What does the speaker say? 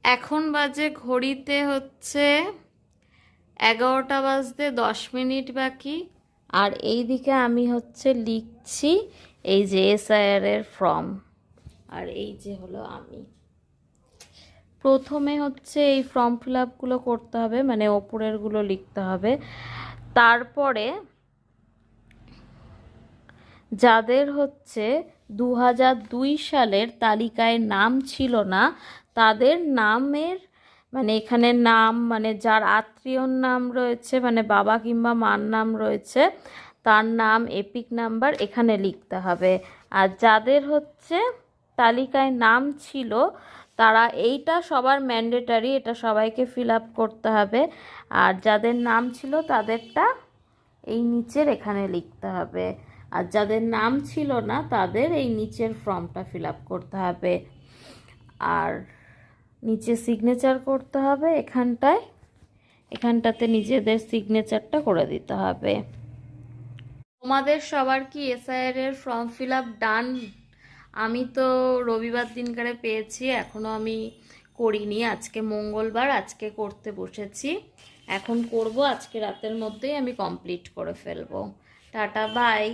এখন বাজে ঘড়িতে হচ্ছে 11টা বাজতে 10 মিনিট বাকি। আর এইদিকে আমি হচ্ছে লিখছি এই যে এসআইআর এর ফর্ম। আর এই যে হলো আমি। প্রথমে হচ্ছে এই ফর্ম ফিল আপগুলো করতে হবে, মানে ওপরেরগুলো লিখতে হবে। তারপরে যাদের হচ্ছে 2002 সালের তালিকায় নাম ছিল না তাদের নামের, মানে এখানে নাম, মানে যার আত্মীয়র নাম রয়েছে, মানে বাবা কিংবা মার নাম রয়েছে, তার নাম, এপিক নাম্বার এখানে লিখতে হবে। আর যাদের হচ্ছে তালিকায় নাম ছিল তারা, এইটা সবার ম্যান্ডেটারি, এটা সবাইকে ফিল আপ করতে হবে। আর যাদের নাম ছিল তাদেরটা এই নিচের এখানে লিখতে হবে। আর যাদের নাম ছিল না তাদের এই নিচের ফর্মটা ফিল আপ করতে হবে। আর নিচে সিগনেচার করতে হবে এখানটাতে নিজেদের সিগনেচারটা করে দিতে হবে। তোমাদের সবার কি এসআইআর এর ফর্ম ফিল আপ ডান? আমি তো রবিবার দিনকারে পেয়েছি, এখনো আমি করিনি। আজকে মঙ্গলবার, আজকে করতে বসেছি, এখন করব। আজকে রাতের মধ্যেই আমি কমপ্লিট করে ফেলবো। Tata, by.